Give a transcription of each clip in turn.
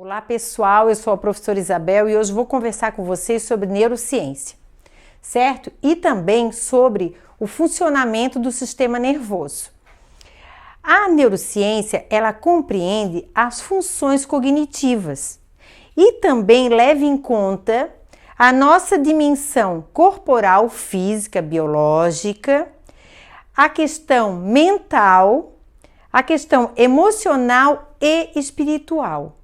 Olá pessoal, eu sou a professora Isabel e hoje vou conversar com vocês sobre neurociência, certo? E também sobre o funcionamento do sistema nervoso. A neurociência, ela compreende as funções cognitivas e também leva em conta a nossa dimensão corporal, física, biológica, a questão mental, a questão emocional e espiritual.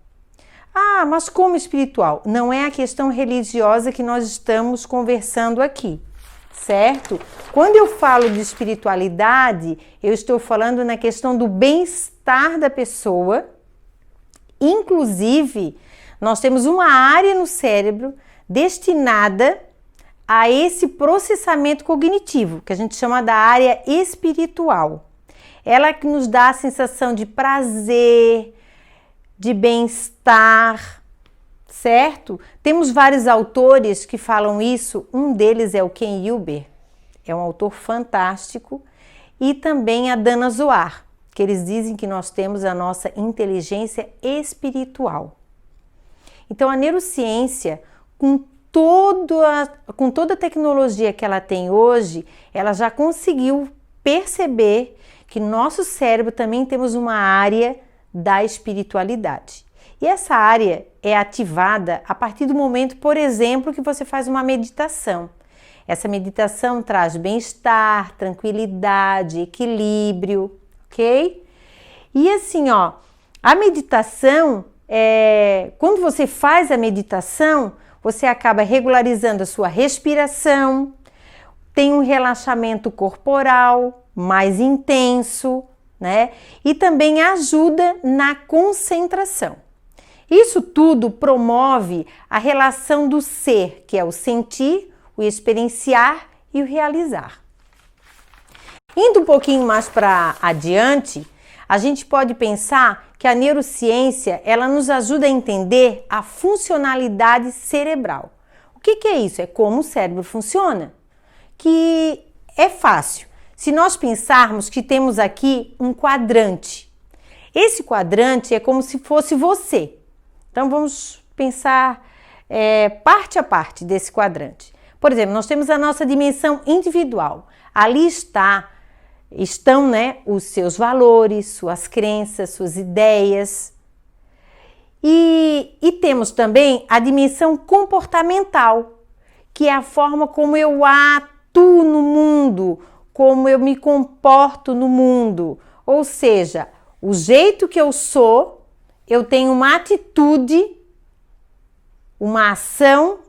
Ah, mas como espiritual? Não é a questão religiosa que nós estamos conversando aqui, certo? Quando eu falo de espiritualidade, eu estou falando na questão do bem-estar da pessoa. Inclusive, nós temos uma área no cérebro destinada a esse processamento cognitivo, que a gente chama da área espiritual. Ela que nos dá a sensação de prazer, de bem-estar, certo? Temos vários autores que falam isso, um deles é o Ken Wilber, é um autor fantástico, e também a Dana Zohar, que eles dizem que nós temos a nossa inteligência espiritual. Então a neurociência, com toda a tecnologia que ela tem hoje, ela já conseguiu perceber que no nosso cérebro também temos uma área da espiritualidade. E essa área é ativada a partir do momento, por exemplo, que você faz uma meditação. Essa meditação traz bem-estar, tranquilidade, equilíbrio, ok? E assim, ó, a meditação, quando você faz a meditação, você acaba regularizando a sua respiração, tem um relaxamento corporal mais intenso, né? E também ajuda na concentração. Isso tudo promove a relação do ser, que é o sentir, o experienciar e o realizar. Indo um pouquinho mais para adiante, a gente pode pensar que a neurociência, ela nos ajuda a entender a funcionalidade cerebral. O que é isso? É como o cérebro funciona, que é fácil. Se nós pensarmos que temos aqui um quadrante, esse quadrante é como se fosse você. Então vamos pensar parte a parte desse quadrante. Por exemplo, nós temos a nossa dimensão individual. Ali estão, né, os seus valores, suas crenças, suas ideias. E temos também a dimensão comportamental, que é a forma como eu atuo no mundo, como eu me comporto no mundo, ou seja, o jeito que eu sou, eu tenho uma atitude, uma ação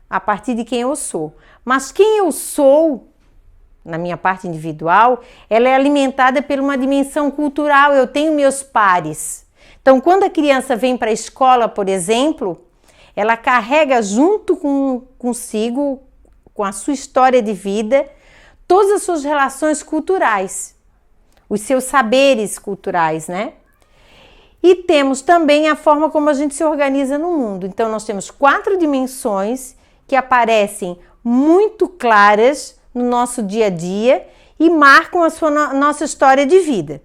a partir de quem eu sou. Mas quem eu sou, na minha parte individual, ela é alimentada por uma dimensão cultural, eu tenho meus pares. Então, quando a criança vem para a escola, por exemplo, ela carrega junto consigo, com a sua história de vida, todas as suas relações culturais, os seus saberes culturais, né? E temos também a forma como a gente se organiza no mundo. Então, nós temos 4 dimensões que aparecem muito claras no nosso dia a dia e marcam a nossa história de vida,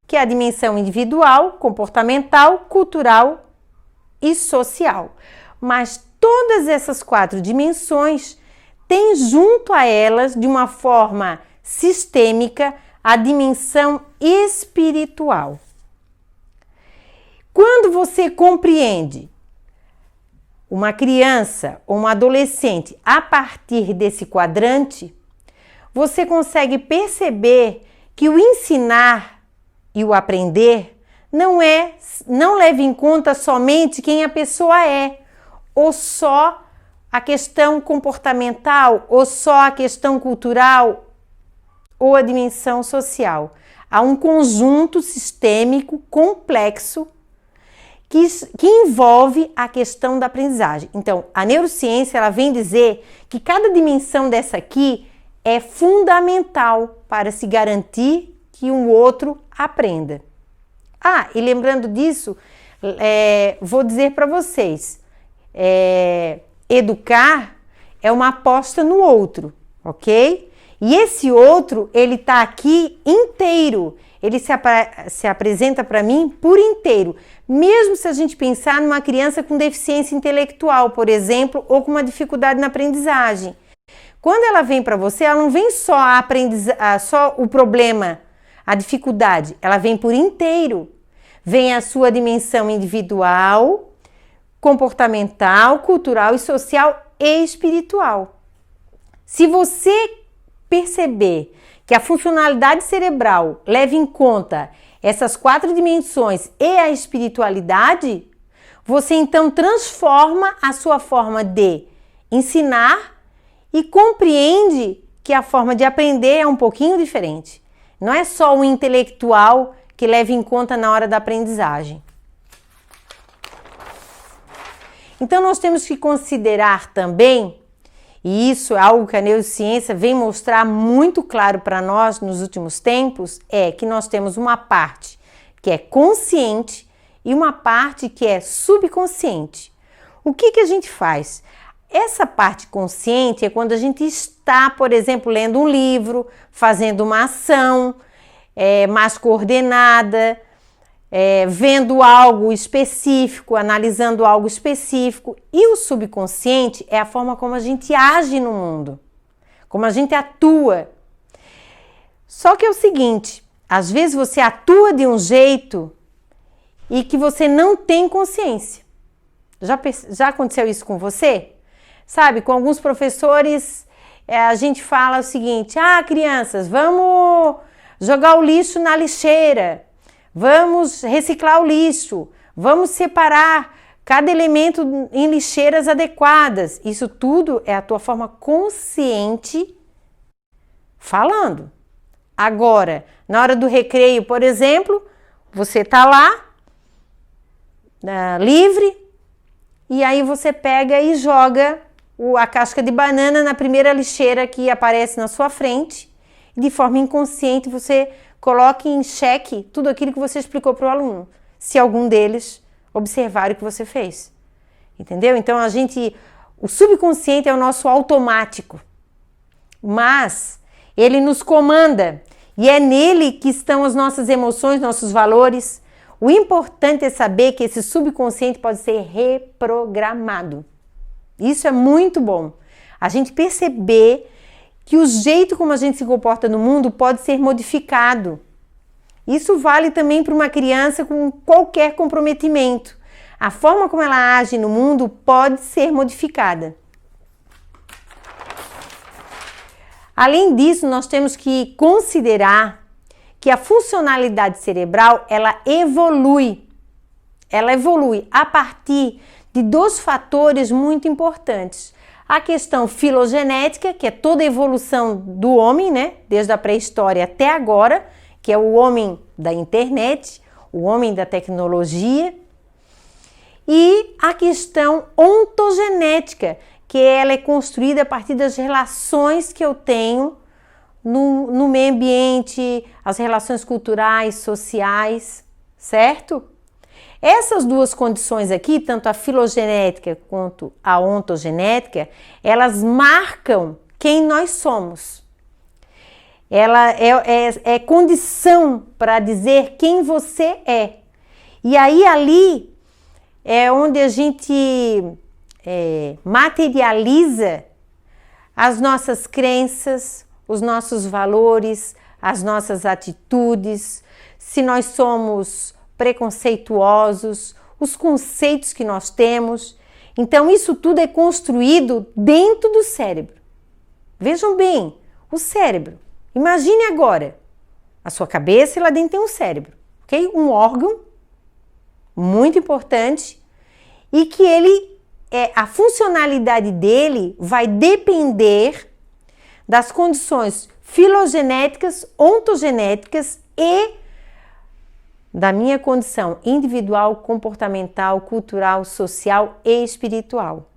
que é a dimensão individual, comportamental, cultural e social. Mas todas essas 4 dimensões tem junto a elas, de uma forma sistêmica, a dimensão espiritual. Quando você compreende uma criança ou um adolescente a partir desse quadrante, você consegue perceber que o ensinar e o aprender não leva em conta somente quem a pessoa é, ou só a questão comportamental, ou só a questão cultural, ou a dimensão social. Há um conjunto sistêmico complexo que envolve a questão da aprendizagem. Então, a neurociência, ela vem dizer que cada dimensão dessa aqui é fundamental para se garantir que um outro aprenda. Ah, e lembrando disso, vou dizer para vocês, educar é uma aposta no outro, ok? E esse outro, ele tá aqui inteiro, ele se apresenta para mim por inteiro, Mesmo se a gente pensar numa criança com deficiência intelectual, por exemplo, ou com uma dificuldade na aprendizagem. Quando ela vem para você, ela não vem só só o problema, a dificuldade, ela vem por inteiro. Vem a sua dimensão individual, comportamental, cultural e social e espiritual. Se você perceber que a funcionalidade cerebral leva em conta essas 4 dimensões e a espiritualidade, você então transforma a sua forma de ensinar e compreende que a forma de aprender é um pouquinho diferente. Não é só o intelectual que leva em conta na hora da aprendizagem. Então nós temos que considerar também, e isso é algo que a neurociência vem mostrar muito claro para nós nos últimos tempos, é que nós temos uma parte que é consciente e uma parte que é subconsciente. O que a gente faz? Essa parte consciente é quando a gente está, por exemplo, lendo um livro, fazendo uma ação mais coordenada, vendo algo específico, analisando algo específico. E o subconsciente é a forma como a gente age no mundo, como a gente atua. Só que é o seguinte, às vezes você atua de um jeito e que você não tem consciência. Já aconteceu isso com você? Sabe, com alguns professores a gente fala o seguinte: crianças, vamos jogar o lixo na lixeira, vamos reciclar o lixo, vamos separar cada elemento em lixeiras adequadas. Isso tudo é a tua forma consciente falando. Agora, na hora do recreio, por exemplo, você está lá, livre, e aí você pega e joga a casca de banana na primeira lixeira que aparece na sua frente. De forma inconsciente, você coloca em xeque tudo aquilo que você explicou para o aluno, se algum deles observar o que você fez. Entendeu? Então, o subconsciente é o nosso automático, mas ele nos comanda e é nele que estão as nossas emoções, nossos valores. O importante é saber que esse subconsciente pode ser reprogramado. Isso é muito bom. A gente perceber que o jeito como a gente se comporta no mundo pode ser modificado. Isso vale também para uma criança com qualquer comprometimento. A forma como ela age no mundo pode ser modificada. Além disso, nós temos que considerar que a funcionalidade cerebral, ela evolui a partir de 2 fatores muito importantes. A questão filogenética, que é toda a evolução do homem, né, desde a pré-história até agora, que é o homem da internet, o homem da tecnologia, e a questão ontogenética, que ela é construída a partir das relações que eu tenho no meio ambiente, as relações culturais, sociais, certo? Essas 2 condições aqui, tanto a filogenética quanto a ontogenética, elas marcam quem nós somos. Ela é condição para dizer quem você é. E aí ali é onde a gente materializa as nossas crenças, os nossos valores, as nossas atitudes, se nós somos preconceituosos, os conceitos que nós temos. Então, isso tudo é construído dentro do cérebro. Vejam bem, o cérebro. Imagine agora, a sua cabeça e lá dentro tem um cérebro, ok? Um órgão muito importante e que a funcionalidade dele vai depender das condições filogenéticas, ontogenéticas e da minha condição individual, comportamental, cultural, social e espiritual.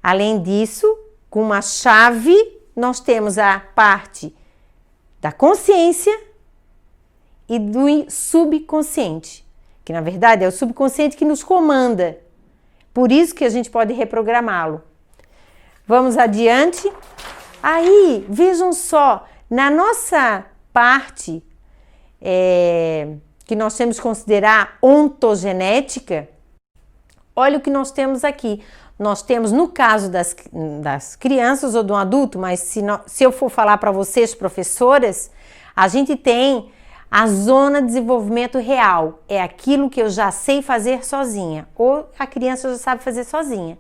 Além disso, com uma chave, nós temos a parte da consciência e do subconsciente, que na verdade é o subconsciente que nos comanda. Por isso que a gente pode reprogramá-lo. Vamos adiante. Aí, vejam só, na nossa parte que nós temos que considerar ontogenética, olha o que nós temos aqui. Nós temos, no caso das crianças ou de um adulto, mas se eu for falar para vocês, professoras, a gente tem a zona de desenvolvimento real. É aquilo que eu já sei fazer sozinha, ou a criança já sabe fazer sozinha.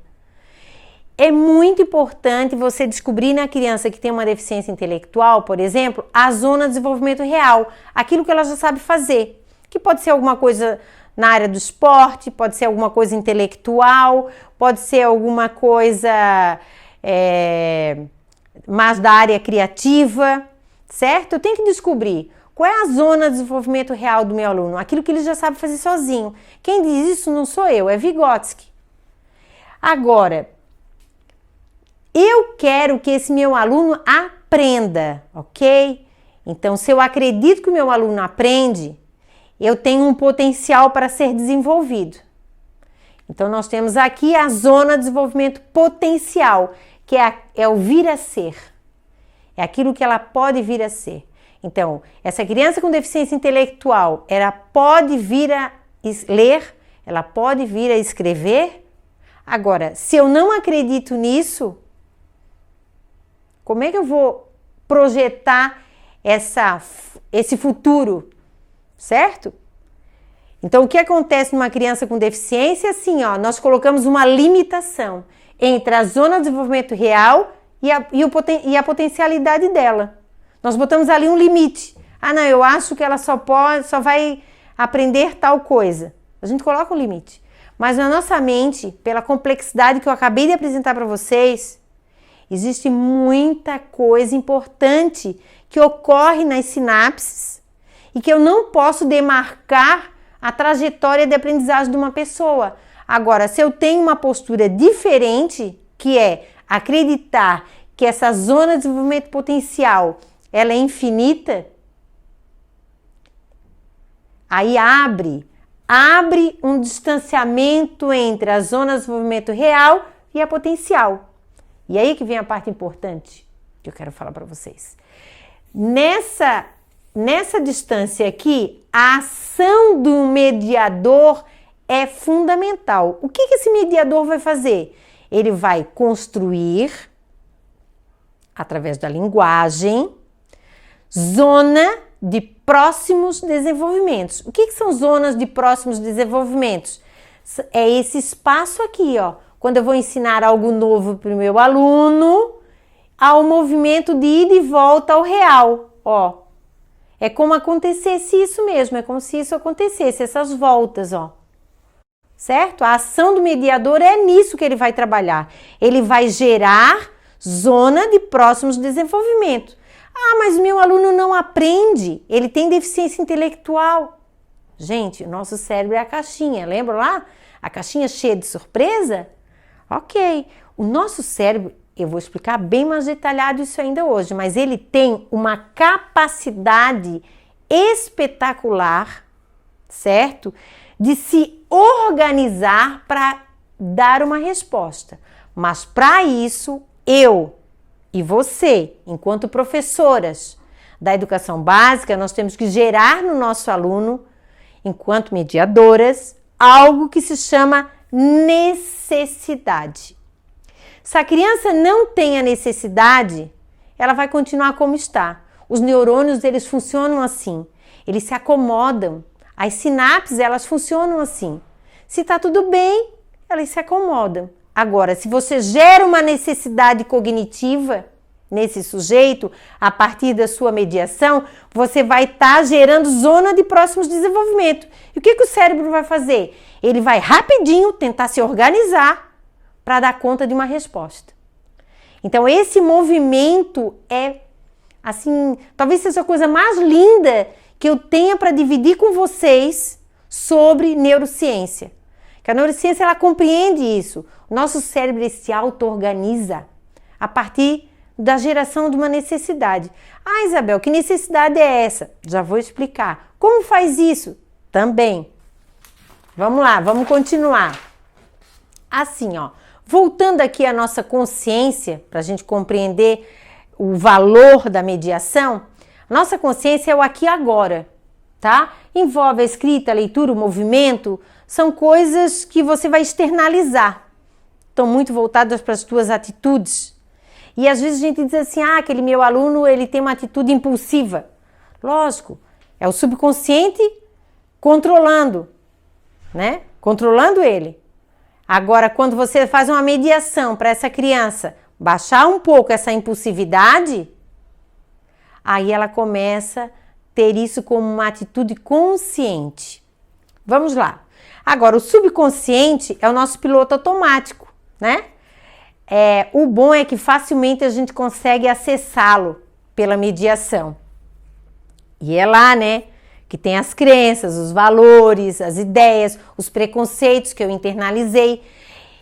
É muito importante você descobrir na criança que tem uma deficiência intelectual, por exemplo, a zona de desenvolvimento real, aquilo que ela já sabe fazer, que pode ser alguma coisa na área do esporte, pode ser alguma coisa intelectual, pode ser alguma coisa mais da área criativa, certo? Eu tenho que descobrir qual é a zona de desenvolvimento real do meu aluno, aquilo que ele já sabe fazer sozinho. Quem diz isso não sou eu, é Vygotsky. Agora, eu quero que esse meu aluno aprenda, ok? Então, se eu acredito que o meu aluno aprende, eu tenho um potencial para ser desenvolvido. Então, nós temos aqui a zona de desenvolvimento potencial, que é o vir a ser. É aquilo que ela pode vir a ser. Então, essa criança com deficiência intelectual, ela pode vir a ler, ela pode vir a escrever. Agora, se eu não acredito nisso, como é que eu vou projetar esse futuro? Certo? Então, o que acontece numa criança com deficiência? Assim, ó, nós colocamos uma limitação entre a zona de desenvolvimento real e a potencialidade dela. Nós botamos ali um limite. Ah, não, eu acho que ela só vai aprender tal coisa. A gente coloca um limite. Mas na nossa mente, pela complexidade que eu acabei de apresentar para vocês, existe muita coisa importante que ocorre nas sinapses e que eu não posso demarcar a trajetória de aprendizagem de uma pessoa. Agora, se eu tenho uma postura diferente, que é acreditar que essa zona de desenvolvimento potencial ela é infinita, aí abre um distanciamento entre a zona de desenvolvimento real e a potencial. E aí que vem a parte importante que eu quero falar para vocês. Nessa distância aqui, a ação do mediador é fundamental. O que esse mediador vai fazer? Ele vai construir, através da linguagem, zona de próximos desenvolvimentos. O que são zonas de próximos desenvolvimentos? É esse espaço aqui, ó. Quando eu vou ensinar algo novo para o meu aluno, há um movimento de ida e volta ao real, ó. É como acontecesse isso mesmo, é como se isso acontecesse, essas voltas, ó. Certo? A ação do mediador é nisso que ele vai trabalhar. Ele vai gerar zona de próximos desenvolvimento. Ah, mas meu aluno não aprende, ele tem deficiência intelectual. Gente, o nosso cérebro é a caixinha, lembra lá? A caixinha cheia de surpresa? Ok, o nosso cérebro, eu vou explicar bem mais detalhado isso ainda hoje, mas ele tem uma capacidade espetacular, certo? De se organizar para dar uma resposta. Mas para isso, eu e você, enquanto professoras da educação básica, nós temos que gerar no nosso aluno, enquanto mediadoras, algo que se chama necessidade. Se a criança não tem a necessidade, ela vai continuar como está. Os neurônios, eles funcionam assim, eles se acomodam. As sinapses, elas funcionam assim. Se está tudo bem, elas se acomodam. Agora, se você gera uma necessidade cognitiva nesse sujeito, a partir da sua mediação, você vai estar gerando zona de próximos desenvolvimento. E o que o cérebro vai fazer? Ele vai rapidinho tentar se organizar para dar conta de uma resposta. Então, esse movimento é, assim, talvez seja a coisa mais linda que eu tenha para dividir com vocês sobre neurociência. Que a neurociência, ela compreende isso. O nosso cérebro, ele se auto-organiza a partir da geração de uma necessidade. Ah, Isabel, que necessidade é essa? Já vou explicar. Como faz isso? Também. Vamos lá, vamos continuar. Assim, ó, voltando aqui à nossa consciência, para a gente compreender o valor da mediação, nossa consciência é o aqui e agora, tá? Envolve a escrita, a leitura, o movimento, são coisas que você vai externalizar. Estão muito voltadas para as tuas atitudes. E às vezes a gente diz assim, aquele meu aluno, ele tem uma atitude impulsiva. Lógico, é o subconsciente controlando, né? Controlando ele. Agora, quando você faz uma mediação para essa criança baixar um pouco essa impulsividade, aí ela começa a ter isso como uma atitude consciente. Vamos lá. Agora, o subconsciente é o nosso piloto automático, né? O bom é que facilmente a gente consegue acessá-lo pela mediação. E é lá, né, que tem as crenças, os valores, as ideias, os preconceitos que eu internalizei.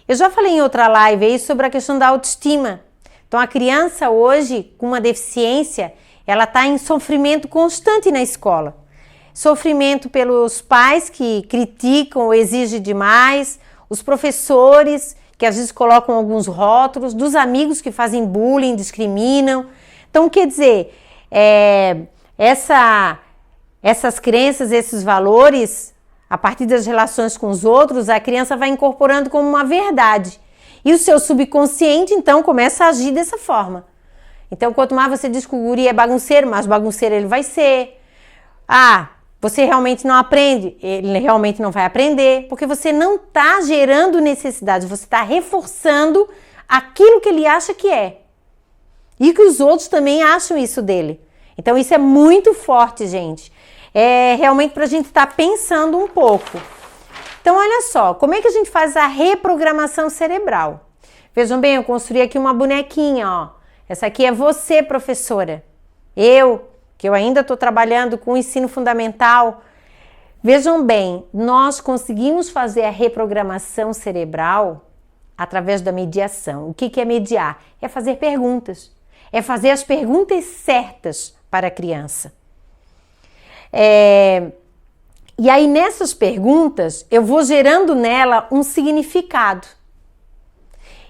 Eu já falei em outra live aí sobre a questão da autoestima. Então, a criança hoje, com uma deficiência, ela está em sofrimento constante na escola. Sofrimento pelos pais que criticam ou exigem demais, os professores que às vezes colocam alguns rótulos, dos amigos que fazem bullying, discriminam. Então, quer dizer, essas crenças, esses valores, a partir das relações com os outros, a criança vai incorporando como uma verdade. E o seu subconsciente, então, começa a agir dessa forma. Então, quanto mais você diz que o guri é bagunceiro, mais bagunceiro ele vai ser. Você realmente não aprende, ele realmente não vai aprender, porque você não está gerando necessidade, você está reforçando aquilo que ele acha que é. E que os outros também acham isso dele. Então, isso é muito forte, gente. É realmente para a gente estar pensando um pouco. Então, olha só, como é que a gente faz a reprogramação cerebral? Vejam bem, eu construí aqui uma bonequinha, ó. Essa aqui é você, professora. Que eu ainda estou trabalhando com o ensino fundamental. Vejam bem, nós conseguimos fazer a reprogramação cerebral através da mediação. O que é mediar? É fazer perguntas. É fazer as perguntas certas para a criança. E aí, nessas perguntas, eu vou gerando nela um significado.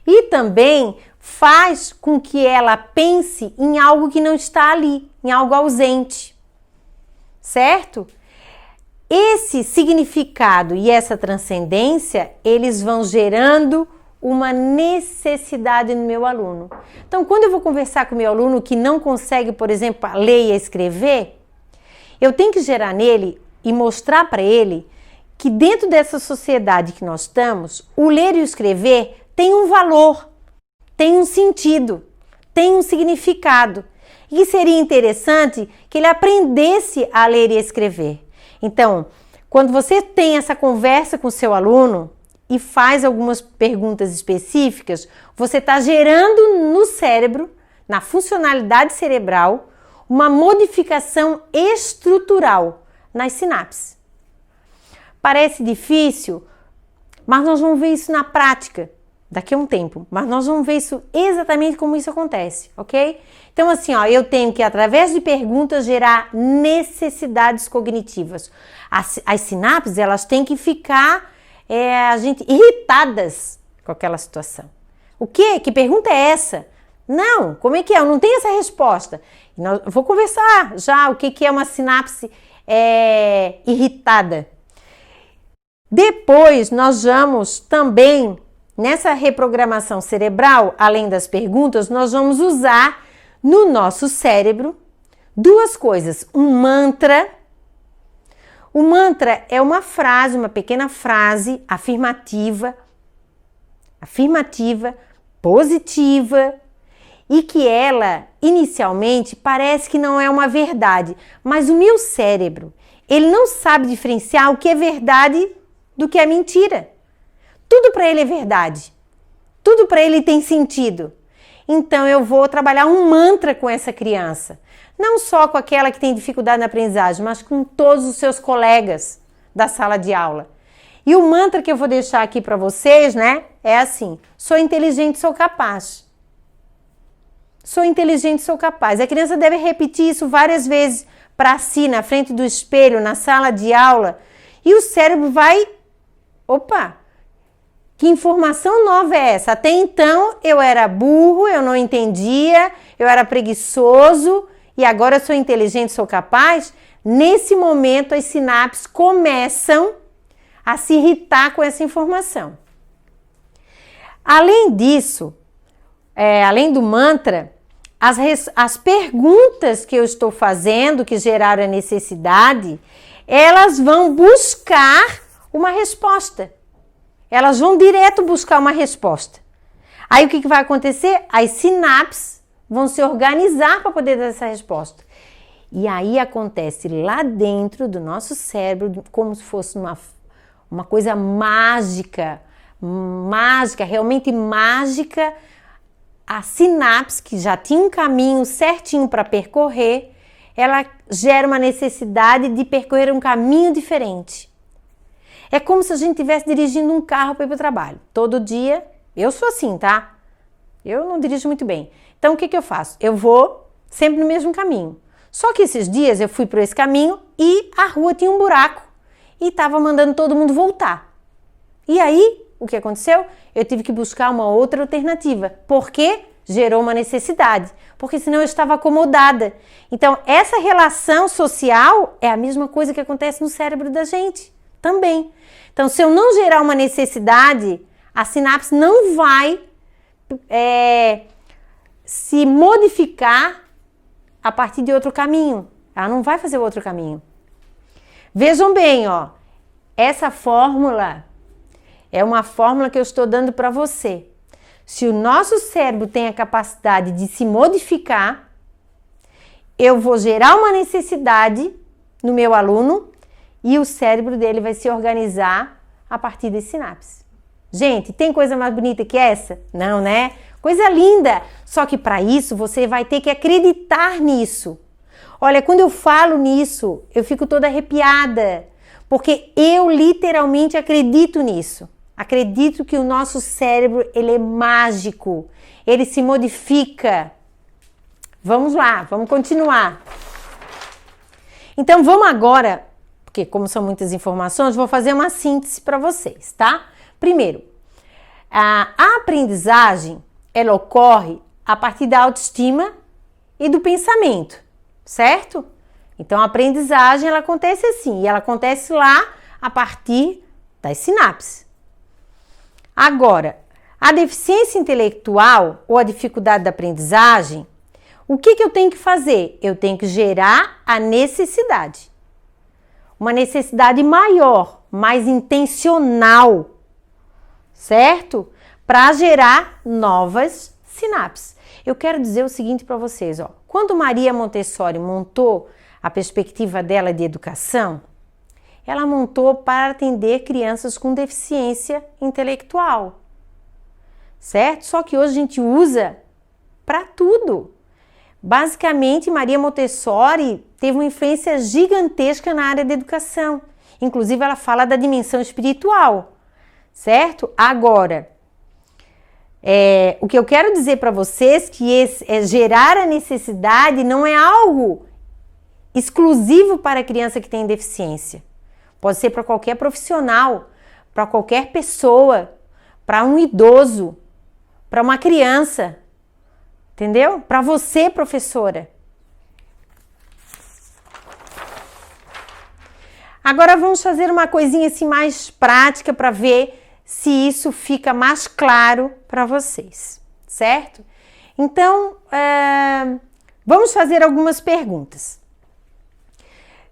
E também faz com que ela pense em algo que não está ali, em algo ausente, certo? Esse significado e essa transcendência, eles vão gerando uma necessidade no meu aluno. Então, quando eu vou conversar com o meu aluno que não consegue, por exemplo, ler e escrever, eu tenho que gerar nele e mostrar para ele que dentro dessa sociedade que nós estamos, o ler e o escrever tem um valor, tem um sentido, tem um significado. E seria interessante que ele aprendesse a ler e escrever. Então, quando você tem essa conversa com o seu aluno e faz algumas perguntas específicas, você está gerando no cérebro, na funcionalidade cerebral, uma modificação estrutural nas sinapses. Parece difícil, mas nós vamos ver isso na prática daqui a um tempo, mas nós vamos ver isso exatamente como isso acontece, ok? Então, assim, eu tenho que, através de perguntas, gerar necessidades cognitivas. As sinapses, elas têm que ficar, irritadas com aquela situação. O quê? Que pergunta é essa? Não, como é que é? Eu não tenho essa resposta. Eu vou conversar já o que é uma sinapse irritada. Depois, nós vamos também, nessa reprogramação cerebral, além das perguntas, nós vamos usar no nosso cérebro duas coisas. Um mantra. O mantra é uma frase, uma pequena frase afirmativa, positiva, e que ela, inicialmente, parece que não é uma verdade, mas o meu cérebro, ele não sabe diferenciar o que é verdade do que é mentira. Tudo para ele é verdade. Tudo para ele tem sentido. Então, eu vou trabalhar um mantra com essa criança. Não só com aquela que tem dificuldade na aprendizagem, mas com todos os seus colegas da sala de aula. E o mantra que eu vou deixar aqui para vocês, né, é assim: sou inteligente, sou capaz. Sou inteligente, sou capaz. A criança deve repetir isso várias vezes para si, na frente do espelho, na sala de aula. E o cérebro vai... Opa! Que informação nova é essa? Até então eu era burro, eu não entendia, eu era preguiçoso e agora eu sou inteligente, sou capaz? Nesse momento, as sinapses começam a se irritar com essa informação. Além disso, além do mantra, as perguntas que eu estou fazendo, que geraram a necessidade, elas vão buscar uma resposta. Elas vão direto buscar uma resposta. Aí o que vai acontecer? As sinapses vão se organizar para poder dar essa resposta. E aí acontece lá dentro do nosso cérebro, como se fosse uma coisa mágica, realmente mágica, a sinapse, que já tinha um caminho certinho para percorrer, ela gera uma necessidade de percorrer um caminho diferente. É como se a gente estivesse dirigindo um carro para ir para o trabalho. Todo dia, eu sou assim, tá? Eu não dirijo muito bem. Então, o que eu faço? Eu vou sempre no mesmo caminho. Só que esses dias eu fui por esse caminho e a rua tinha um buraco e estava mandando todo mundo voltar. E aí, o que aconteceu? Eu tive que buscar uma outra alternativa, porque gerou uma necessidade, porque senão eu estava acomodada. Então, essa relação social é a mesma coisa que acontece no cérebro da gente também. Então, se eu não gerar uma necessidade, a sinapse não vai se modificar a partir de outro caminho. Ela não vai fazer outro caminho. Vejam bem, ó, essa fórmula é uma fórmula que eu estou dando para você. Se o nosso cérebro tem a capacidade de se modificar, eu vou gerar uma necessidade no meu aluno e o cérebro dele vai se organizar a partir das sinapses. Gente, tem coisa mais bonita que essa? Não, né? Coisa linda! Só que para isso você vai ter que acreditar nisso. Olha, quando eu falo nisso, eu fico toda arrepiada, porque eu literalmente acredito nisso. Acredito que o nosso cérebro, ele é mágico, ele se modifica. Vamos lá, vamos continuar. Então vamos agora, porque como são muitas informações, vou fazer uma síntese para vocês, tá? Primeiro, a aprendizagem, ela ocorre a partir da autoestima e do pensamento, certo? Então a aprendizagem, ela acontece assim, e ela acontece lá a partir das sinapses. Agora, a deficiência intelectual ou a dificuldade da aprendizagem, o que eu tenho que fazer? Eu tenho que gerar a necessidade. Uma necessidade maior, mais intencional, certo? Para gerar novas sinapses. Eu quero dizer o seguinte para vocês, ó. Quando Maria Montessori montou a perspectiva dela de educação, ela montou para atender crianças com deficiência intelectual, certo? Só que hoje a gente usa para tudo. Basicamente, Maria Montessori teve uma influência gigantesca na área da educação. Inclusive, ela fala da dimensão espiritual, certo? Agora, o que eu quero dizer para vocês que gerar a necessidade não é algo exclusivo para a criança que tem deficiência. Pode ser para qualquer profissional, para qualquer pessoa, para um idoso, para uma criança, entendeu? Para você, professora. Agora vamos fazer uma coisinha assim mais prática para ver se isso fica mais claro para vocês, certo? Então, vamos fazer algumas perguntas.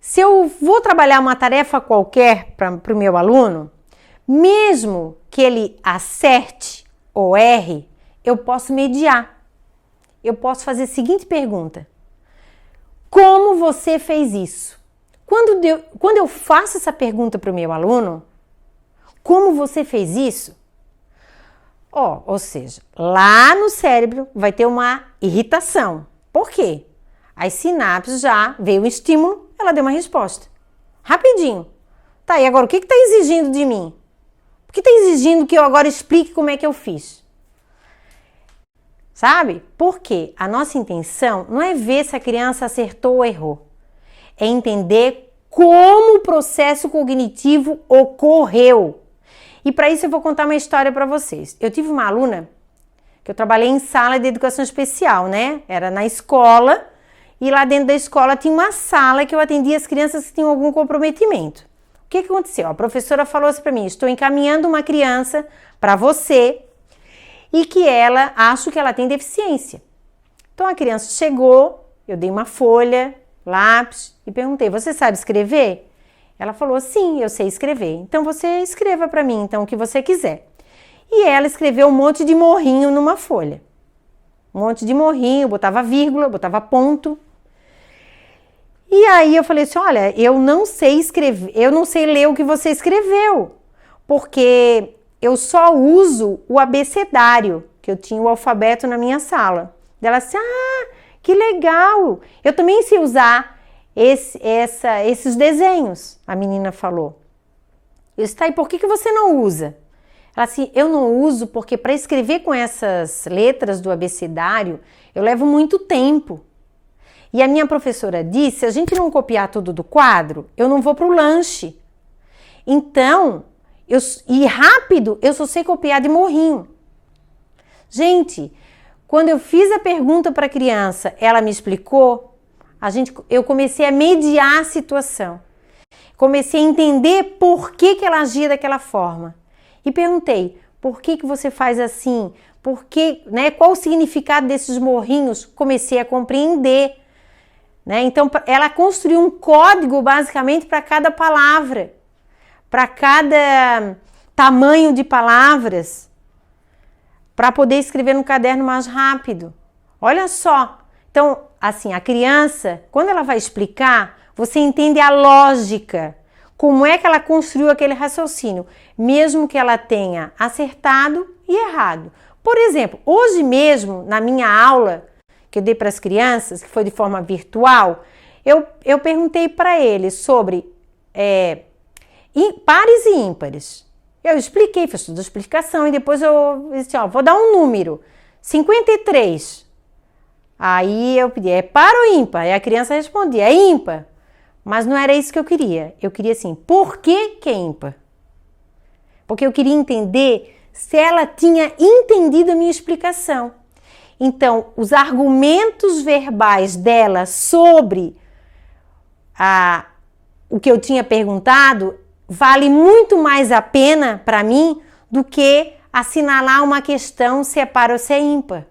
Se eu vou trabalhar uma tarefa qualquer para o meu aluno, mesmo que ele acerte ou erre, eu posso mediar. Eu posso fazer a seguinte pergunta: como você fez isso? Quando eu faço essa pergunta para o meu aluno, como você fez isso? Ou seja, lá no cérebro vai ter uma irritação. Por quê? As sinapses já veio um estímulo, ela deu uma resposta. Rapidinho. Tá, e agora o que está exigindo de mim? O que está exigindo que eu agora explique como é que eu fiz? Sabe? Porque a nossa intenção não é ver se a criança acertou ou errou. É entender como o processo cognitivo ocorreu. E para isso eu vou contar uma história para vocês. Eu tive uma aluna que eu trabalhei em sala de educação especial, né? Era na escola e lá dentro da escola tinha uma sala que eu atendia as crianças que tinham algum comprometimento. O que aconteceu? A professora falou assim para mim, estou encaminhando uma criança para você e que acho que ela tem deficiência. Então a criança chegou, eu dei uma folha, lápis e perguntei, você sabe escrever? Ela falou, sim, eu sei escrever. Então você escreva para mim, então, o que você quiser. E ela escreveu um monte de morrinho numa folha. Um monte de morrinho, botava vírgula, botava ponto. E aí eu falei assim, olha, eu não sei escrever, eu não sei ler o que você escreveu, porque eu só uso o abecedário, que eu tinha o alfabeto na minha sala. Ela disse, que legal, eu também sei usar esses desenhos, a menina falou. Eu disse, tá, e por que você não usa? Ela disse, eu não uso porque para escrever com essas letras do abecedário, eu levo muito tempo. E a minha professora disse, se a gente não copiar tudo do quadro, eu não vou para o lanche. Então, rápido, eu só sei copiar de morrinho. Gente, quando eu fiz a pergunta para a criança, ela me explicou, eu comecei a mediar a situação. Comecei a entender por que ela agia daquela forma. E perguntei, por que você faz assim? Por que, né? Qual o significado desses morrinhos? Comecei a compreender. Né? Então, ela construiu um código basicamente para cada palavra, para cada tamanho de palavras, para poder escrever no caderno mais rápido. Olha só. Então, assim, a criança, quando ela vai explicar, você entende a lógica, como é que ela construiu aquele raciocínio, mesmo que ela tenha acertado e errado. Por exemplo, hoje mesmo, na minha aula, que eu dei para as crianças, que foi de forma virtual, eu perguntei para eles sobre pares e ímpares. Eu expliquei, fiz toda a explicação e depois eu disse, vou dar um número, 53. Aí eu pedi, é par ou ímpar? E a criança respondia, é ímpar. Mas não era isso que eu queria. Eu queria assim, por que é ímpar? Porque eu queria entender se ela tinha entendido a minha explicação. Então, os argumentos verbais dela sobre o que eu tinha perguntado vale muito mais a pena para mim do que assinalar uma questão se é par ou se é ímpar.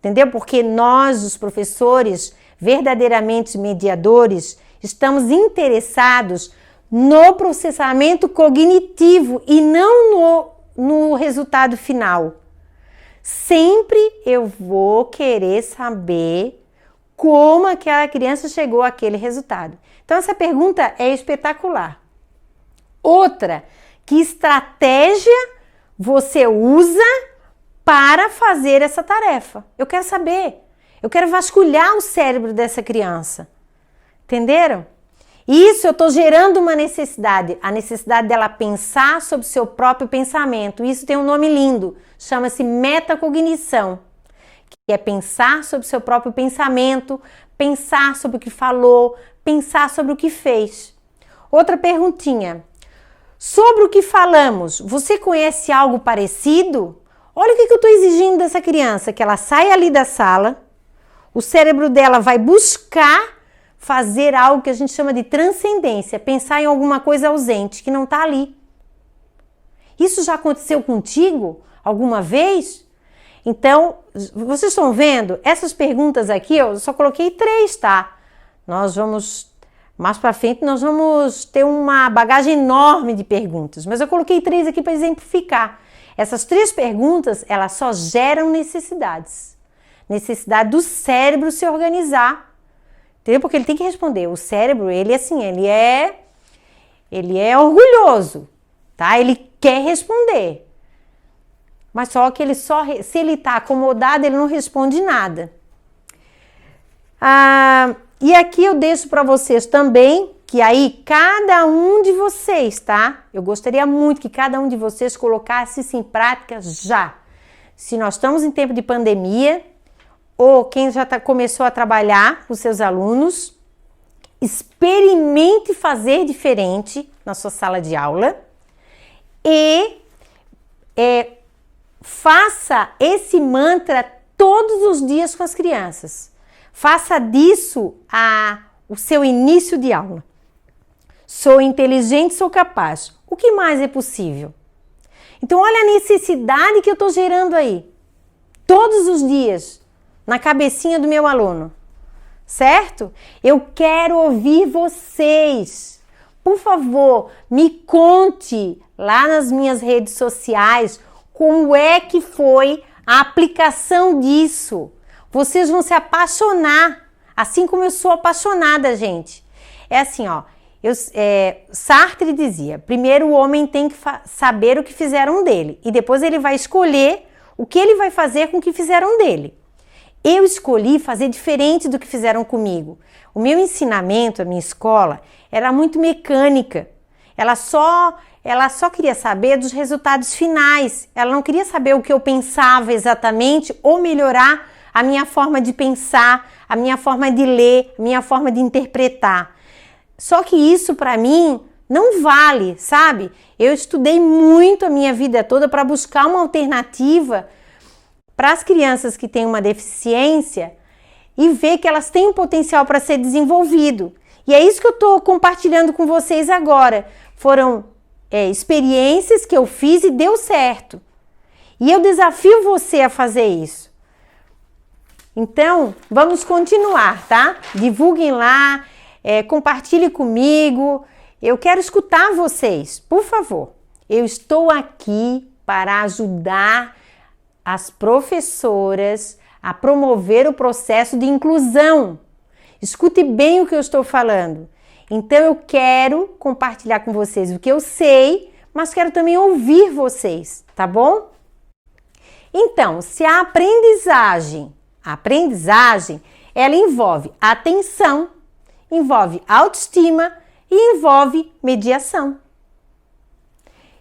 Entendeu? Porque nós, os professores, verdadeiramente mediadores, estamos interessados no processamento cognitivo e não no resultado final. Sempre eu vou querer saber como aquela criança chegou àquele resultado. Então, essa pergunta é espetacular. Outra, que estratégia você usa para fazer essa tarefa? Eu quero saber. Eu quero vasculhar o cérebro dessa criança. Entenderam? Isso eu estou gerando uma necessidade, a necessidade dela pensar sobre o seu próprio pensamento. Isso tem um nome lindo, chama-se metacognição, que é pensar sobre o seu próprio pensamento, pensar sobre o que falou, pensar sobre o que fez. Outra perguntinha, sobre o que falamos, você conhece algo parecido? Olha o que eu estou exigindo dessa criança, que ela saia ali da sala, o cérebro dela vai buscar fazer algo que a gente chama de transcendência, pensar em alguma coisa ausente, que não está ali. Isso já aconteceu contigo alguma vez? Então, vocês estão vendo? Essas perguntas aqui, eu só coloquei 3, tá? Mais para frente, nós vamos ter uma bagagem enorme de perguntas, mas eu coloquei 3 aqui para exemplificar. Essas 3 perguntas, elas só geram necessidades. Necessidade do cérebro se organizar. Entendeu? Porque ele tem que responder. O cérebro, ele é orgulhoso, tá? Ele quer responder. Mas só que se ele tá acomodado, ele não responde nada. E aqui eu deixo para vocês também, que aí cada um de vocês, tá? Eu gostaria muito que cada um de vocês colocasse isso em prática já. Se nós estamos em tempo de pandemia, ou quem já começou a trabalhar com seus alunos, experimente fazer diferente na sua sala de aula e faça esse mantra todos os dias com as crianças. Faça disso o seu início de aula. Sou inteligente, sou capaz. O que mais é possível? Então, olha a necessidade que eu estou gerando aí. Todos os dias, na cabecinha do meu aluno. Certo? Eu quero ouvir vocês. Por favor, me conte lá nas minhas redes sociais como é que foi a aplicação disso. Vocês vão se apaixonar, assim como eu sou apaixonada, gente. É assim, ó. Sartre dizia, primeiro o homem tem que saber o que fizeram dele e depois ele vai escolher o que ele vai fazer com o que fizeram dele. Eu escolhi fazer diferente do que fizeram comigo. O meu ensinamento, a minha escola, era muito mecânica. Ela só queria saber dos resultados finais. Ela não queria saber o que eu pensava exatamente ou melhorar a minha forma de pensar, a minha forma de ler, a minha forma de interpretar. Só que isso para mim não vale, sabe? Eu estudei muito a minha vida toda para buscar uma alternativa para as crianças que têm uma deficiência e ver que elas têm um potencial para ser desenvolvido. E é isso que eu estou compartilhando com vocês agora. Foram experiências que eu fiz e deu certo. E eu desafio você a fazer isso. Então, vamos continuar, tá? Divulguem lá, compartilhe comigo. Eu quero escutar vocês, por favor. Eu estou aqui para ajudar as professoras a promover o processo de inclusão. Escute bem o que eu estou falando. Então, eu quero compartilhar com vocês o que eu sei, mas quero também ouvir vocês, tá bom? Então, se a aprendizagem, ela envolve atenção, envolve autoestima e envolve mediação.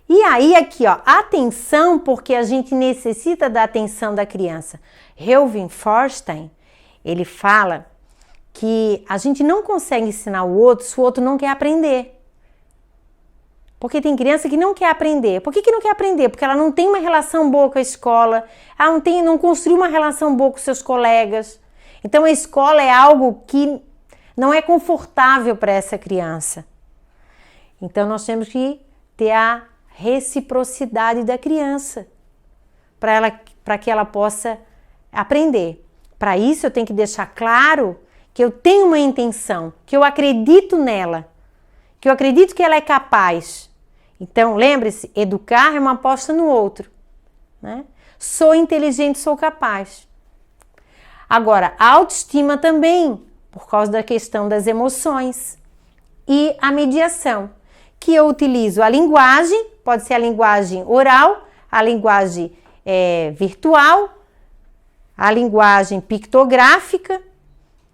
E aí aqui, ó, atenção, porque a gente necessita da atenção da criança. Helvin Forstein, ele fala que a gente não consegue ensinar o outro se o outro não quer aprender. Porque tem criança que não quer aprender. Por que não quer aprender? Porque ela não tem uma relação boa com a escola, ela não construiu uma relação boa com seus colegas. Então a escola é algo que não é confortável para essa criança. Então nós temos que ter a reciprocidade da criança para que ela possa aprender. Para isso eu tenho que deixar claro que eu tenho uma intenção, que eu acredito nela, que eu acredito que ela é capaz. Então, lembre-se, educar é uma aposta no outro, né? Sou inteligente, sou capaz. Agora, a autoestima também, por causa da questão das emoções. E a mediação, que eu utilizo a linguagem, pode ser a linguagem oral, a linguagem virtual, a linguagem pictográfica,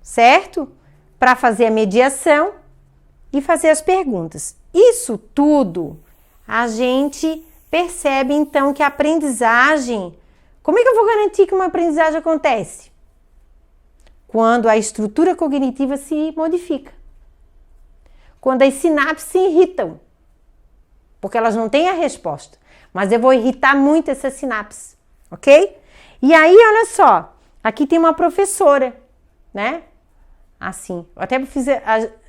certo? Para fazer a mediação e fazer as perguntas. Isso tudo a gente percebe então que a aprendizagem, como é que eu vou garantir que uma aprendizagem acontece? Quando a estrutura cognitiva se modifica. Quando as sinapses se irritam. Porque elas não têm a resposta. Mas eu vou irritar muito essa sinapse, ok? E aí, olha só, aqui tem uma professora, né? Assim, eu até fiz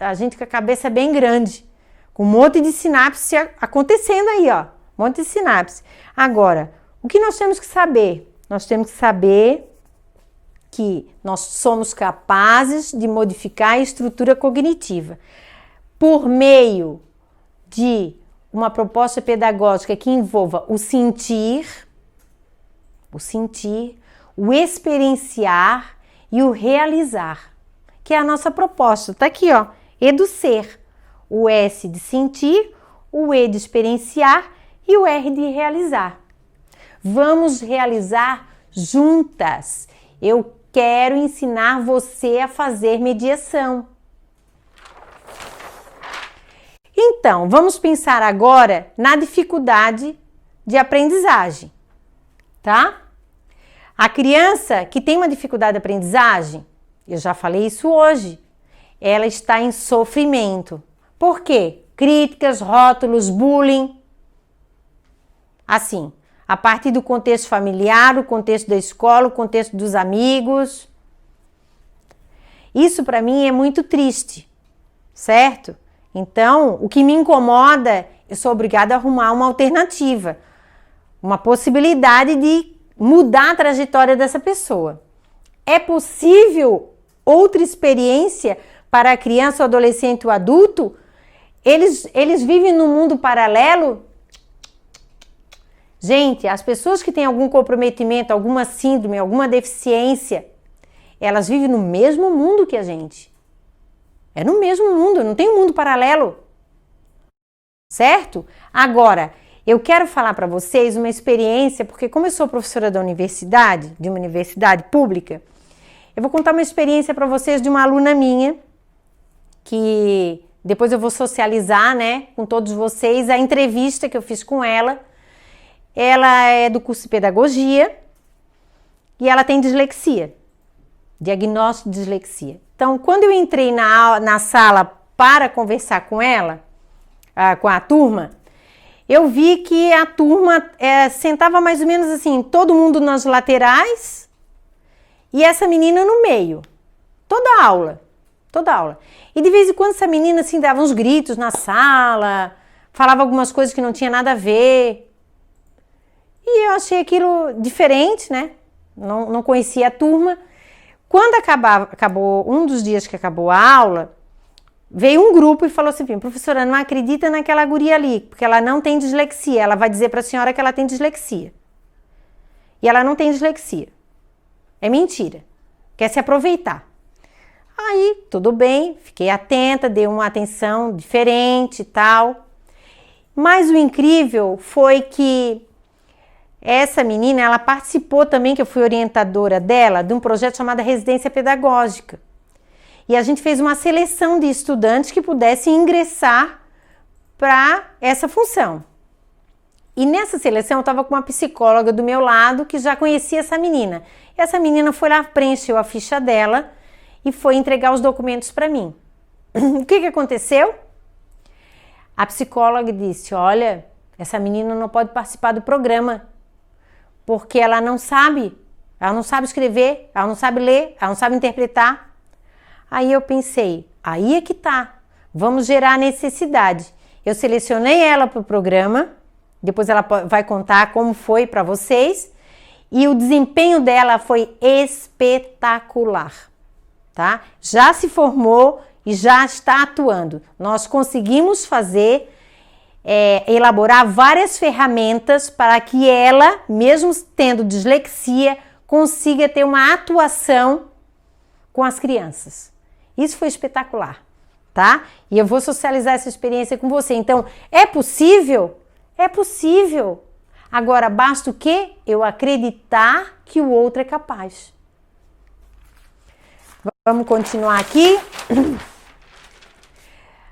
a gente com a cabeça bem grande, com um monte de sinapse acontecendo aí, ó, um monte de sinapse. Agora, o que nós temos que saber? Nós temos que saber que nós somos capazes de modificar a estrutura cognitiva por meio de uma proposta pedagógica que envolva o sentir, o experienciar e o realizar, que é a nossa proposta. Tá aqui, ó, EduSer. O S de sentir, o E de experienciar e o R de realizar. Vamos realizar juntas. Eu quero ensinar você a fazer mediação. Então, vamos pensar agora na dificuldade de aprendizagem, tá? A criança que tem uma dificuldade de aprendizagem, eu já falei isso hoje, ela está em sofrimento. Por quê? Críticas, rótulos, bullying. Assim, a partir do contexto familiar, o contexto da escola, o contexto dos amigos. Isso para mim é muito triste, certo? Então, o que me incomoda, eu sou obrigada a arrumar uma alternativa, uma possibilidade de mudar a trajetória dessa pessoa. É possível outra experiência para a criança, o adolescente, o adulto? Eles vivem num mundo paralelo? Gente, as pessoas que têm algum comprometimento, alguma síndrome, alguma deficiência, elas vivem no mesmo mundo que a gente. É no mesmo mundo, não tem um mundo paralelo. Certo? Agora, eu quero falar para vocês uma experiência, porque como eu sou professora da universidade, de uma universidade pública, eu vou contar uma experiência para vocês de uma aluna minha, que depois eu vou socializar, né, com todos vocês, a entrevista que eu fiz com ela. Ela é do curso de pedagogia e ela tem dislexia, diagnóstico de dislexia. Então, quando eu entrei na sala para conversar com ela, com a turma, eu vi que a turma sentava mais ou menos assim, todo mundo nas laterais e essa menina no meio, toda aula. E de vez em quando essa menina assim dava uns gritos na sala, falava algumas coisas que não tinha nada a ver. E eu achei aquilo diferente, né? Não conhecia a turma. Quando acabou um dos dias que acabou a aula, veio um grupo e falou assim, professora, não acredita naquela guria ali, porque ela não tem dislexia. Ela vai dizer para a senhora que ela tem dislexia. E ela não tem dislexia. É mentira. Quer se aproveitar. Aí, tudo bem, fiquei atenta, dei uma atenção diferente e tal. Mas o incrível foi que essa menina, ela participou também, que eu fui orientadora dela, de um projeto chamado Residência Pedagógica. E a gente fez uma seleção de estudantes que pudessem ingressar para essa função. E nessa seleção eu estava com uma psicóloga do meu lado que já conhecia essa menina. E essa menina foi lá, preencheu a ficha dela e foi entregar os documentos para mim. O que aconteceu? A psicóloga disse, olha, essa menina não pode participar do programa, porque ela não sabe escrever, ela não sabe ler, ela não sabe interpretar. Aí eu pensei, aí é que tá, vamos gerar necessidade. Eu selecionei ela para o programa, depois ela vai contar como foi para vocês, e o desempenho dela foi espetacular, tá? Já se formou e já está atuando. Nós conseguimos elaborar várias ferramentas para que ela, mesmo tendo dislexia, consiga ter uma atuação com as crianças. Isso foi espetacular, tá? E eu vou socializar essa experiência com você. Então, é possível? É possível. Agora, basta o quê? Eu acreditar que o outro é capaz. Vamos continuar aqui.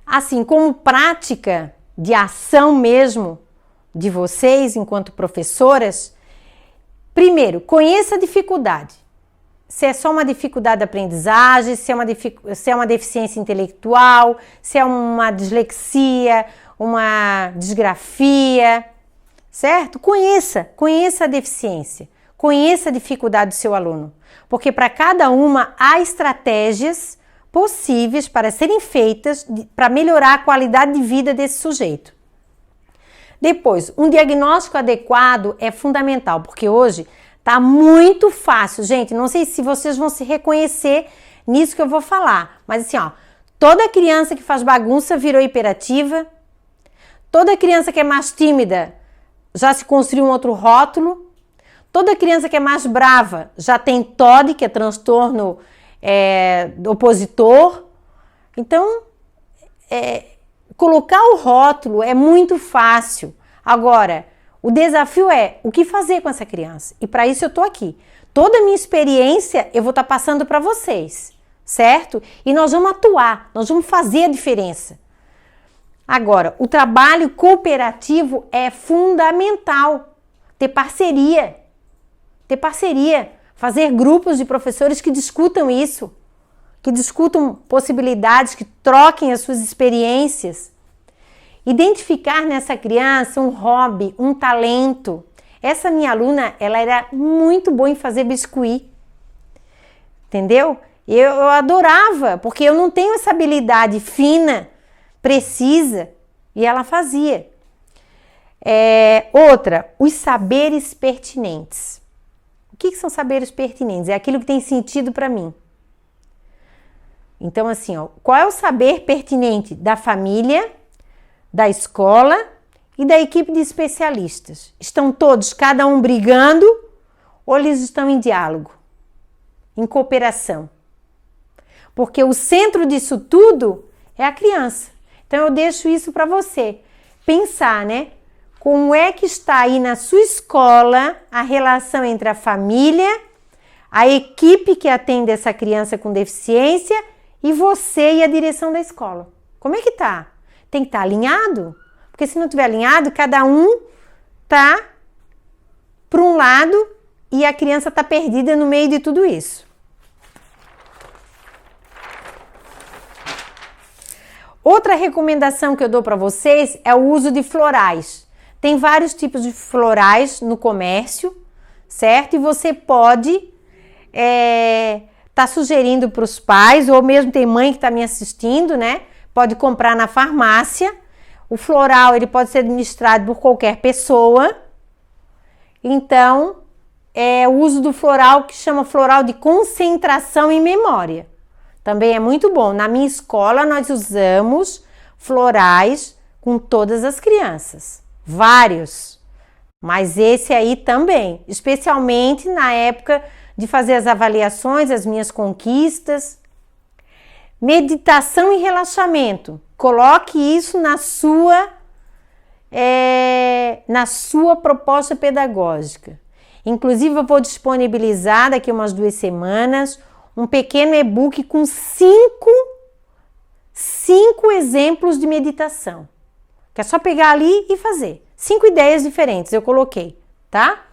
Assim, como prática de ação mesmo de vocês enquanto professoras, primeiro, conheça a dificuldade. Se é só uma dificuldade de aprendizagem, se é uma deficiência intelectual, se é uma dislexia, uma disgrafia, certo? Conheça a deficiência, conheça a dificuldade do seu aluno, porque para cada uma há estratégias possíveis para serem feitas para melhorar a qualidade de vida desse sujeito. Depois, um diagnóstico adequado é fundamental, porque hoje tá muito fácil, gente, não sei se vocês vão se reconhecer nisso que eu vou falar, mas assim, ó, toda criança que faz bagunça virou hiperativa, toda criança que é mais tímida já se construiu um outro rótulo, toda criança que é mais brava já tem TOD, que é transtorno opositor. Então, colocar o rótulo é muito fácil. Agora, o desafio é o que fazer com essa criança. E para isso eu tô aqui. Toda a minha experiência eu vou estar passando para vocês, certo? E nós vamos atuar, nós vamos fazer a diferença. Agora, o trabalho cooperativo é fundamental. Ter parceria, fazer grupos de professores que discutam isso, que discutam possibilidades, que troquem as suas experiências. Identificar nessa criança um hobby, um talento. Essa minha aluna, ela era muito boa em fazer biscuit, entendeu? Eu adorava, porque eu não tenho essa habilidade fina, precisa, e ela fazia. Outra, os saberes pertinentes. O que são saberes pertinentes? É aquilo que tem sentido para mim. Então, assim, ó, qual é o saber pertinente da família, da escola e da equipe de especialistas? Estão todos, cada um brigando, ou eles estão em diálogo, em cooperação? Porque o centro disso tudo é a criança. Então, eu deixo isso para você pensar, né? Como é que está aí na sua escola a relação entre a família, a equipe que atende essa criança com deficiência e você e a direção da escola? Como é que tá? Tem que estar alinhado? Porque se não estiver alinhado, cada um tá para um lado e a criança tá perdida no meio de tudo isso. Outra recomendação que eu dou para vocês é o uso de florais. Tem vários tipos de florais no comércio, certo? E você pode tá sugerindo para os pais, ou mesmo tem mãe que está me assistindo, né? Pode comprar na farmácia. O floral, ele pode ser administrado por qualquer pessoa. Então, o uso do floral que chama floral de concentração e memória. Também é muito bom. Na minha escola, nós usamos florais com todas as crianças. Vários. Mas esse aí também. Especialmente na época de fazer as avaliações, as minhas conquistas. Meditação e relaxamento. Coloque isso na sua proposta pedagógica. Inclusive, eu vou disponibilizar daqui umas 2 semanas um pequeno e-book com 5 exemplos de meditação. Que é só pegar ali e fazer. 5 ideias diferentes eu coloquei, tá?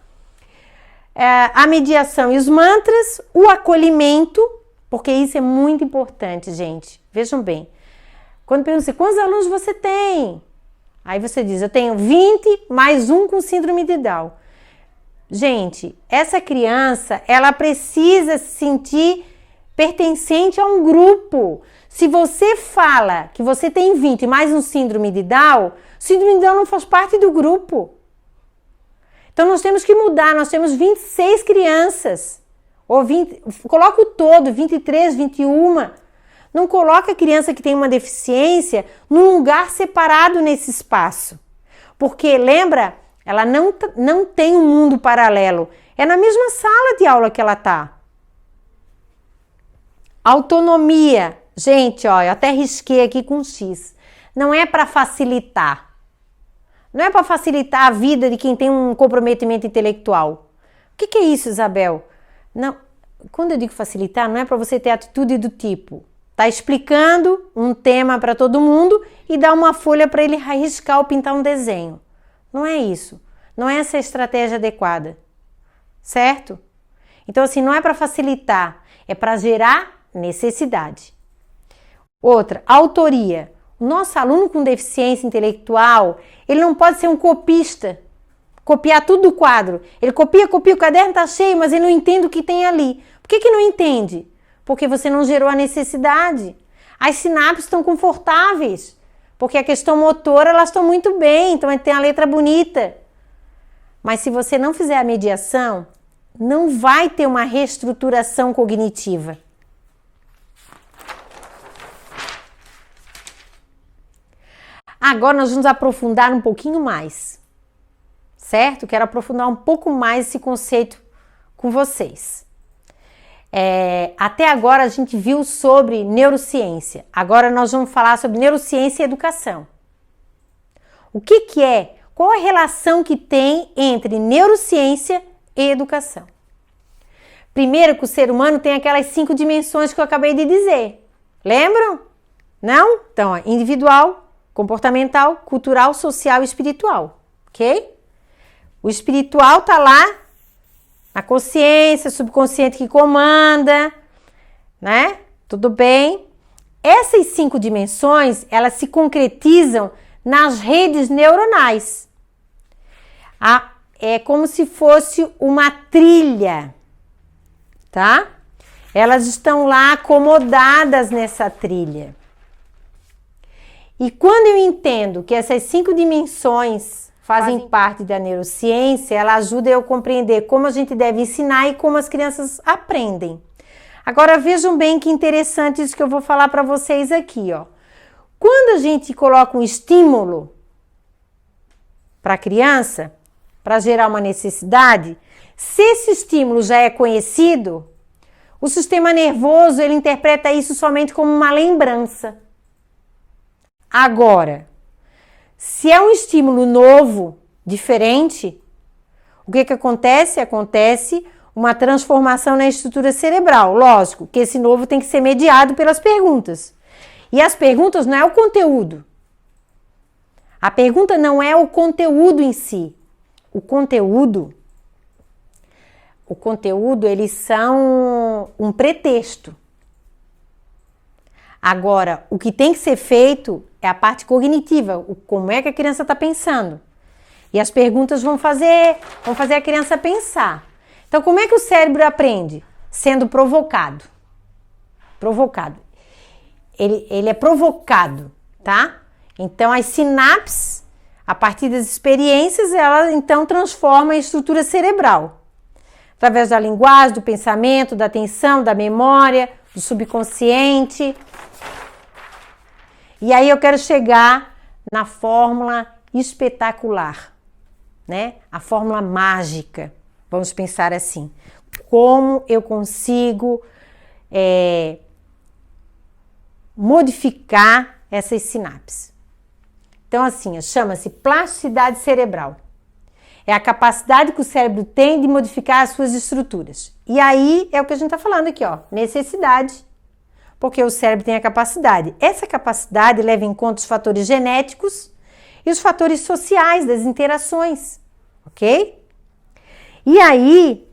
A mediação e os mantras, o acolhimento, porque isso é muito importante, gente. Vejam bem. Quando perguntam assim, quantos alunos você tem? Aí você diz, eu tenho 20 mais um com síndrome de Down. Gente, essa criança, ela precisa se sentir pertencente a um grupo. Se você fala que você tem 20 mais um síndrome de Down, síndrome de Down não faz parte do grupo. Então, nós temos que mudar. Nós temos 26 crianças. Ou 20, coloca o todo, 23, 21. Não coloca a criança que tem uma deficiência num lugar separado nesse espaço. Porque, lembra, ela não tem um mundo paralelo. É na mesma sala de aula que ela está. Autonomia. Gente, ó, eu até risquei aqui com X. Não é para facilitar. Não é para facilitar a vida de quem tem um comprometimento intelectual. O que é isso, Isabel? Não, quando eu digo facilitar, não é para você ter atitude do tipo, tá explicando um tema para todo mundo e dar uma folha para ele riscar ou pintar um desenho. Não é isso. Não é essa a estratégia adequada. Certo? Então, assim, não é para facilitar, é para gerar necessidade. Outra, autoria. O nosso aluno com deficiência intelectual, ele não pode ser um copista, copiar tudo do quadro. Ele copia, o caderno tá cheio, mas ele não entende o que tem ali. Por que não entende? Porque você não gerou a necessidade. As sinapses estão confortáveis, porque a questão motora, elas estão muito bem, então tem a letra bonita. Mas se você não fizer a mediação, não vai ter uma reestruturação cognitiva. Agora nós vamos aprofundar um pouquinho mais, certo? Quero aprofundar um pouco mais esse conceito com vocês. Até agora a gente viu sobre neurociência. Agora nós vamos falar sobre neurociência e educação. O que é? Qual a relação que tem entre neurociência e educação? Primeiro que o ser humano tem aquelas 5 dimensões que eu acabei de dizer. Lembram? Não? Então, ó, individual, comportamental, cultural, social e espiritual, ok? O espiritual tá lá na consciência, subconsciente que comanda, né? Tudo bem? Essas 5 dimensões, elas se concretizam nas redes neuronais. É como se fosse uma trilha, tá? Elas estão lá acomodadas nessa trilha. E quando eu entendo que essas 5 dimensões fazem parte da neurociência, ela ajuda eu a compreender como a gente deve ensinar e como as crianças aprendem. Agora vejam bem que interessante isso que eu vou falar para vocês aqui, ó. Quando a gente coloca um estímulo para a criança, para gerar uma necessidade, se esse estímulo já é conhecido, o sistema nervoso ele interpreta isso somente como uma lembrança. Agora, se é um estímulo novo, diferente, o que acontece? Acontece uma transformação na estrutura cerebral. Lógico que esse novo tem que ser mediado pelas perguntas. E as perguntas não é o conteúdo. A pergunta não é o conteúdo em si. O conteúdo, eles são um pretexto. Agora, o que tem que ser feito é a parte cognitiva, como é que a criança está pensando. E as perguntas vão fazer a criança pensar. Então, como é que o cérebro aprende? Sendo provocado. Ele é provocado, tá? Então, as sinapses, a partir das experiências, ela então transforma a estrutura cerebral. Através da linguagem, do pensamento, da atenção, da memória, do subconsciente. E aí eu quero chegar na fórmula espetacular, né? A fórmula mágica. Vamos pensar assim. Como eu consigo modificar essas sinapses? Então, assim, chama-se plasticidade cerebral. É a capacidade que o cérebro tem de modificar as suas estruturas. E aí é o que a gente está falando aqui, ó, necessidade. Porque o cérebro tem a capacidade. Essa capacidade leva em conta os fatores genéticos e os fatores sociais das interações, ok? E aí,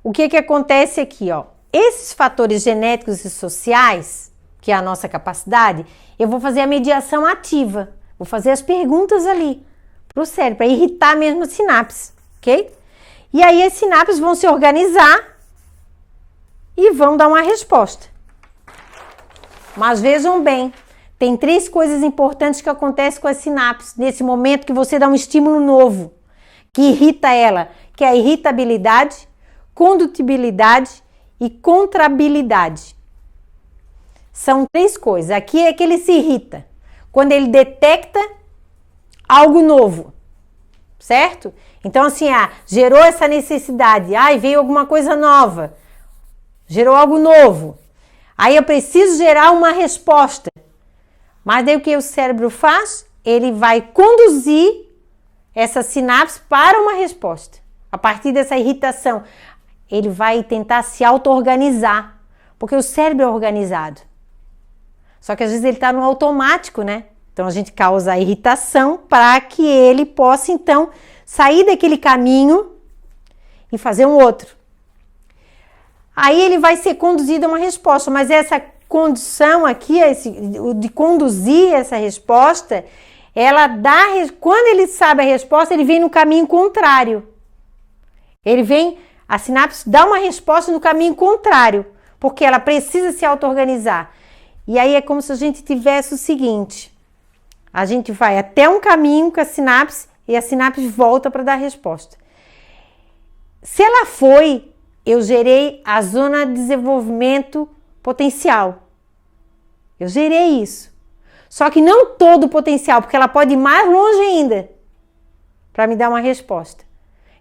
o que acontece aqui, ó? Esses fatores genéticos e sociais, que é a nossa capacidade, eu vou fazer a mediação ativa. Vou fazer as perguntas ali para o cérebro, para irritar mesmo as sinapses, ok? E aí as sinapses vão se organizar e vão dar uma resposta. Mas vejam bem, tem 3 coisas importantes que acontecem com as sinapses nesse momento que você dá um estímulo novo, que irrita ela, que é a irritabilidade, condutibilidade e contrabilidade. São 3 coisas. Aqui é que ele se irrita, quando ele detecta algo novo, certo? Então assim, gerou essa necessidade, veio alguma coisa nova, gerou algo novo. Aí eu preciso gerar uma resposta. Mas daí o que o cérebro faz? Ele vai conduzir essa sinapse para uma resposta. A partir dessa irritação, ele vai tentar se auto-organizar, porque o cérebro é organizado. Só que às vezes ele está no automático, né? Então a gente causa a irritação para que ele possa então sair daquele caminho e fazer um outro. Aí ele vai ser conduzido a uma resposta, mas essa condução aqui, de conduzir essa resposta, ela dá, quando ele sabe a resposta, ele vem no caminho contrário. A sinapse dá uma resposta no caminho contrário, porque ela precisa se auto-organizar. E aí é como se a gente tivesse o seguinte, a gente vai até um caminho com a sinapse e a sinapse volta para dar a resposta. Se ela foi, eu gerei a zona de desenvolvimento potencial. Eu gerei isso. Só que não todo o potencial, porque ela pode ir mais longe ainda para me dar uma resposta.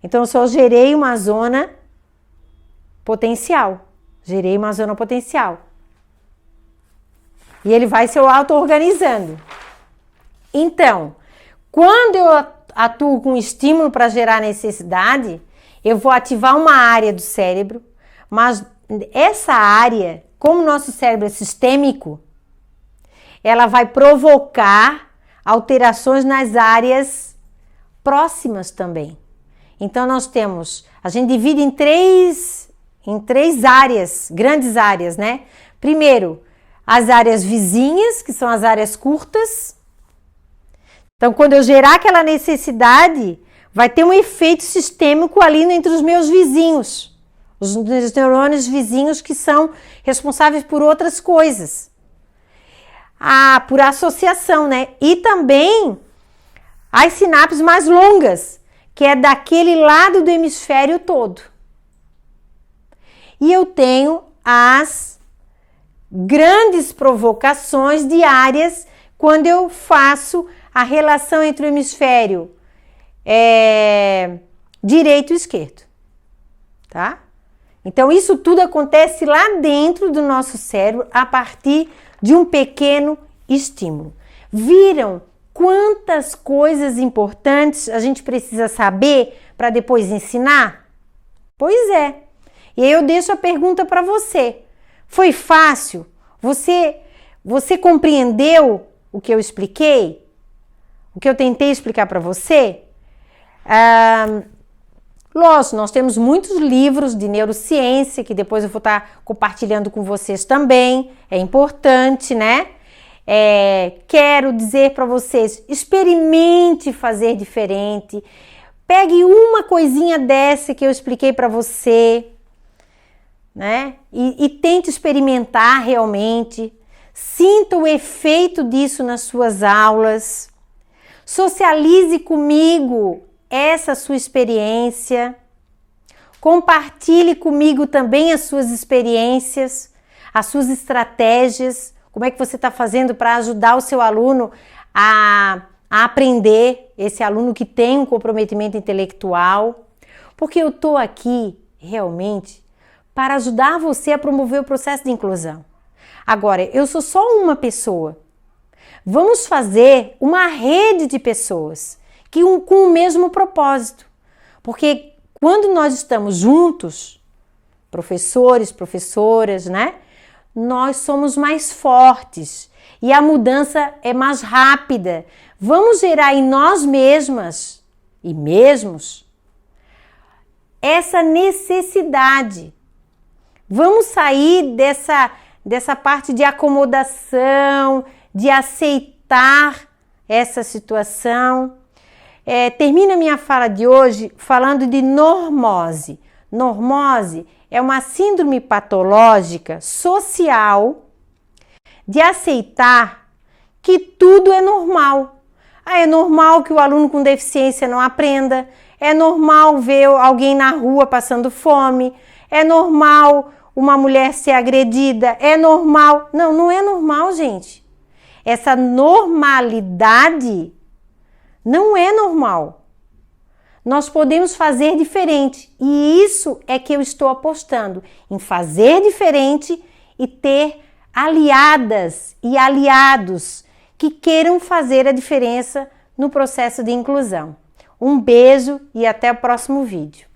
Então, eu só gerei uma zona potencial. Gerei uma zona potencial. E ele vai se auto-organizando. Então, quando eu atuo com estímulo para gerar necessidade, eu vou ativar uma área do cérebro, mas essa área, como o nosso cérebro é sistêmico, ela vai provocar alterações nas áreas próximas também. Então, a gente divide em três áreas, grandes áreas, né? Primeiro, as áreas vizinhas, que são as áreas curtas. Então, quando eu gerar aquela necessidade, vai ter um efeito sistêmico ali entre os meus vizinhos, os neurônios vizinhos que são responsáveis por outras coisas. Por associação, né? E também as sinapses mais longas, que é daquele lado do hemisfério todo. E eu tenho as grandes provocações diárias quando eu faço a relação entre o hemisfério direito e esquerdo, tá? Então, isso tudo acontece lá dentro do nosso cérebro a partir de um pequeno estímulo. Viram quantas coisas importantes a gente precisa saber para depois ensinar? Pois é. E aí eu deixo a pergunta para você. Foi fácil? Você compreendeu o que eu expliquei? O que eu tentei explicar para você? Lógico, nós temos muitos livros de neurociência que depois eu vou estar compartilhando com vocês também. É importante, né? Quero dizer para vocês, experimente fazer diferente. Pegue uma coisinha dessa que eu expliquei para você, né? E tente experimentar realmente. Sinta o efeito disso nas suas aulas. Socialize comigo essa sua experiência. Compartilhe comigo também as suas experiências, as suas estratégias. Como é que você está fazendo para ajudar o seu aluno a aprender, esse aluno que tem um comprometimento intelectual? Porque eu estou aqui realmente para ajudar você a promover o processo de inclusão. Agora, eu sou só uma pessoa. Vamos fazer uma rede de pessoas com o mesmo propósito. Porque quando nós estamos juntos, professores, professoras, né? Nós somos mais fortes e a mudança é mais rápida. Vamos gerar em nós mesmas e mesmos essa necessidade. Vamos sair dessa parte de acomodação, de aceitar essa situação. Termino a minha fala de hoje falando de normose. Normose é uma síndrome patológica social de aceitar que tudo é normal. É normal que o aluno com deficiência não aprenda, é normal ver alguém na rua passando fome, é normal uma mulher ser agredida, é normal. Não, não é normal, gente. Essa normalidade não é normal. Nós podemos fazer diferente e isso é que eu estou apostando, em fazer diferente e ter aliadas e aliados que queiram fazer a diferença no processo de inclusão. Um beijo e até o próximo vídeo.